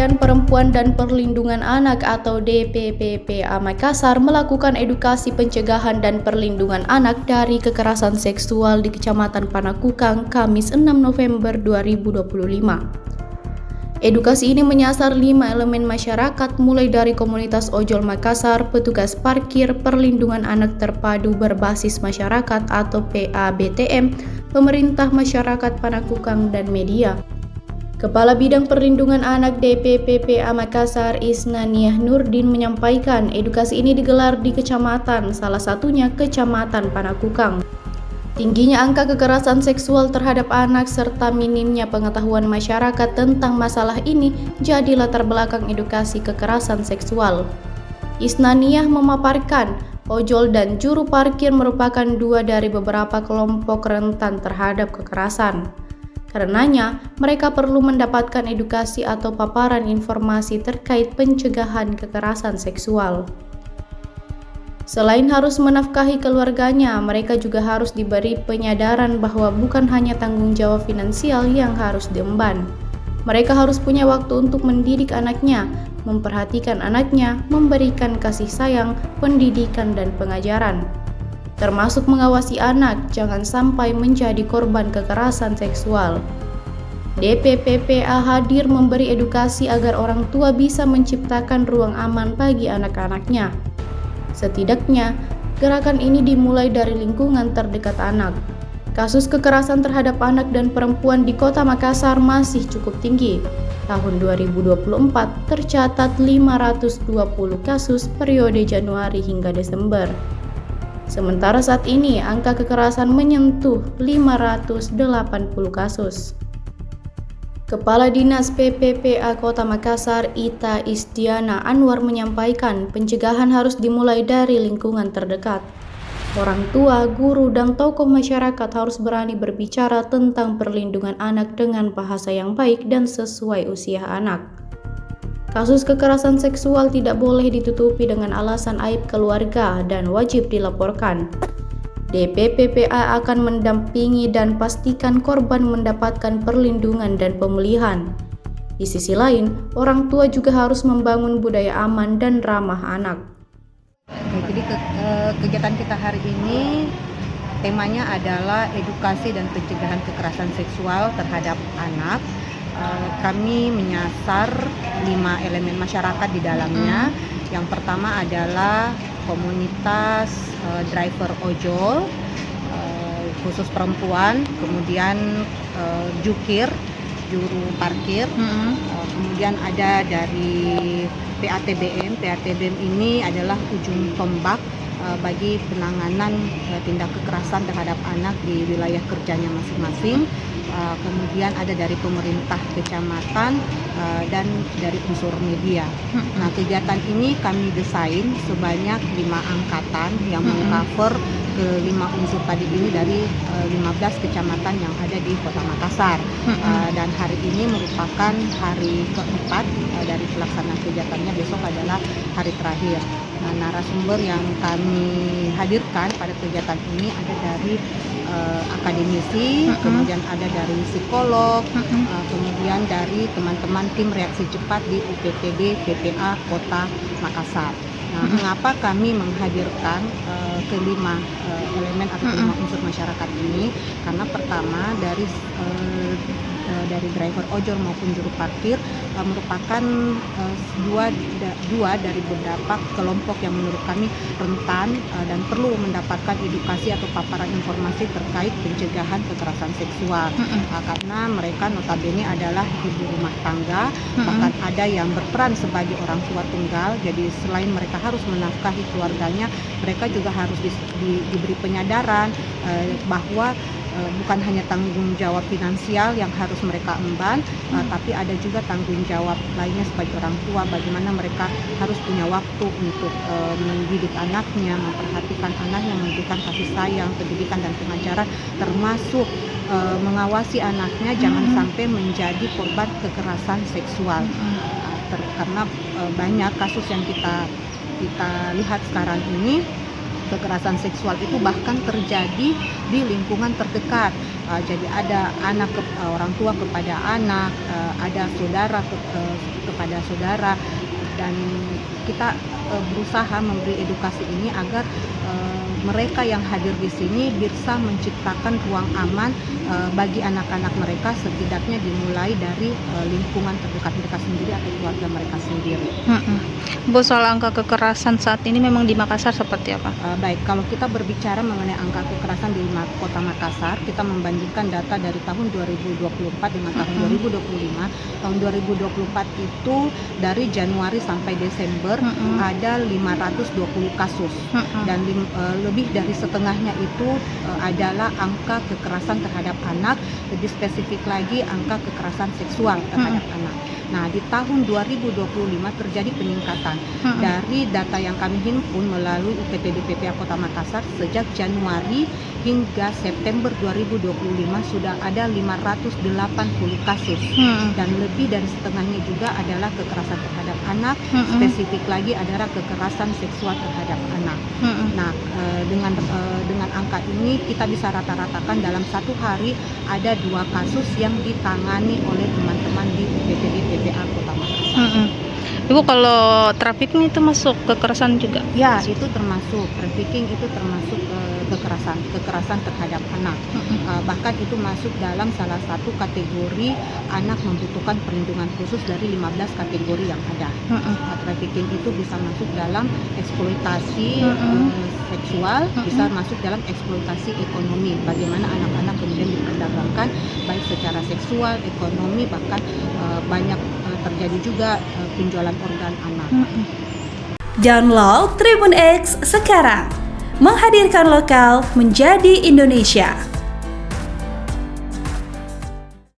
Pemberdayaan Perempuan dan Perlindungan Anak atau DPPPA Makassar melakukan edukasi pencegahan dan perlindungan anak dari kekerasan seksual di Kecamatan Panakukang, Kamis 6 November 2025. Edukasi ini menyasar 5 elemen masyarakat mulai dari komunitas ojol Makassar, petugas parkir, perlindungan anak terpadu berbasis masyarakat atau PABTM, pemerintah masyarakat Panakukang, dan media. Kepala Bidang Perlindungan Anak DPPPA Makassar, Isnaniah Nurdin menyampaikan edukasi ini digelar di kecamatan, salah satunya Kecamatan Panakukang. Tingginya angka kekerasan seksual terhadap anak serta minimnya pengetahuan masyarakat tentang masalah ini jadi latar belakang edukasi kekerasan seksual. Isnaniah memaparkan, ojol dan juru parkir merupakan 2 dari beberapa kelompok rentan terhadap kekerasan. Karenanya, mereka perlu mendapatkan edukasi atau paparan informasi terkait pencegahan kekerasan seksual. Selain harus menafkahi keluarganya, mereka juga harus diberi penyadaran bahwa bukan hanya tanggung jawab finansial yang harus diemban. Mereka harus punya waktu untuk mendidik anaknya, memperhatikan anaknya, memberikan kasih sayang, pendidikan, dan pengajaran. Termasuk mengawasi anak jangan sampai menjadi korban kekerasan seksual. DPPPA hadir memberi edukasi agar orang tua bisa menciptakan ruang aman bagi anak-anaknya. Setidaknya, gerakan ini dimulai dari lingkungan terdekat anak. Kasus kekerasan terhadap anak dan perempuan di Kota Makassar masih cukup tinggi. Tahun 2024 tercatat 520 kasus periode Januari hingga Desember. Sementara saat ini angka kekerasan menyentuh 580 kasus. Kepala Dinas PPPA Kota Makassar, Ita Istiana Anwar menyampaikan pencegahan harus dimulai dari lingkungan terdekat. Orang tua, guru, dan tokoh masyarakat harus berani berbicara tentang perlindungan anak dengan bahasa yang baik dan sesuai usia anak. Kasus kekerasan seksual tidak boleh ditutupi dengan alasan aib keluarga dan wajib dilaporkan. DPPPA akan mendampingi dan pastikan korban mendapatkan perlindungan dan pemulihan. Di sisi lain, orang tua juga harus membangun budaya aman dan ramah anak. Jadi kegiatan kita hari ini temanya adalah edukasi dan pencegahan kekerasan seksual terhadap anak. Kami menyasar 5 elemen masyarakat di dalamnya. Yang pertama adalah komunitas driver ojol, khusus perempuan, kemudian jukir, juru parkir, kemudian ada dari PATBM. PATBM ini adalah ujung tombak bagi penanganan tindak kekerasan terhadap anak di wilayah kerjanya masing-masing. Kemudian ada dari pemerintah kecamatan dan dari unsur media. Nah, kegiatan ini kami desain sebanyak 5 angkatan yang mengcover ke 5 unsur tadi ini dari 15 kecamatan yang ada di Kota Makassar. Dan hari ini merupakan hari keempat dari pelaksanaan kegiatannya. Besok adalah hari terakhir. Nah, narasumber yang kami hadirkan pada kegiatan ini ada dari akademisi, kemudian ada dari psikolog, kemudian dari teman-teman tim reaksi cepat di UPTD PPA Kota Makassar. Nah, mengapa kami menghadirkan kelima elemen atau kelima unsur masyarakat ini? Karena pertama dari driver ojol maupun juru parkir merupakan dua dari beberapa kelompok yang menurut kami rentan dan perlu mendapatkan edukasi atau paparan informasi terkait pencegahan kekerasan seksual. Karena mereka notabene adalah ibu rumah tangga, bahkan ada yang berperan sebagai orang tua tunggal. Jadi selain mereka harus menafkahi keluarganya, mereka juga harus diberi penyadaran bahwa bukan hanya tanggung jawab finansial yang harus mereka emban, tapi ada juga tanggung jawab lainnya sebagai orang tua, bagaimana mereka harus punya waktu untuk mendidik anaknya, memperhatikan anaknya, memberikan kasih sayang, pendidikan dan pengajaran, termasuk mengawasi anaknya jangan sampai menjadi korban kekerasan seksual. Karena banyak kasus yang kita lihat sekarang ini, kekerasan seksual itu bahkan terjadi di lingkungan terdekat. Jadi ada anak orang tua kepada anak, ada saudara kepada saudara, dan kita berusaha memberi edukasi ini agar mereka yang hadir di sini bisa menciptakan ruang aman bagi anak-anak mereka, setidaknya dimulai dari lingkungan terdekat mereka sendiri atau keluarga mereka sendiri. Bu, soal angka kekerasan saat ini memang di Makassar seperti apa? Baik, kalau kita berbicara mengenai angka kekerasan di Kota Makassar, kita membandingkan data dari tahun 2024 dengan tahun 2025. Tahun 2024 itu dari Januari sampai Desember ada 520 kasus, dan lebih dari setengahnya itu adalah angka kekerasan terhadap anak, lebih spesifik lagi angka kekerasan seksual terhadap anak. Nah, di tahun 2025 terjadi peningkatan. Dari data yang kami himpun melalui UPT DPPA Kota Makassar, sejak Januari hingga September 2025 sudah ada 580 kasus, dan lebih dari setengahnya juga adalah kekerasan terhadap anak, spesifik lagi adalah kekerasan seksual terhadap anak. Nah, dengan angka ini kita bisa rata-ratakan dalam satu hari ada 2 kasus yang ditangani oleh teman-teman di UPT DPPA Kota Makassar. Ibu, kalau trafficking itu masuk kekerasan juga? Ya, itu termasuk trafficking, itu termasuk kekerasan terhadap anak. Bahkan itu masuk dalam salah satu kategori anak membutuhkan perlindungan khusus dari 15 kategori yang ada. Trafficking itu bisa masuk dalam eksploitasi seksual, bisa masuk dalam eksploitasi ekonomi. Bagaimana anak-anak kemudian diperdagangkan baik secara seksual, ekonomi, bahkan banyak terjadi juga penjualan organ anak. Download Tribun X sekarang, menghadirkan lokal menjadi Indonesia.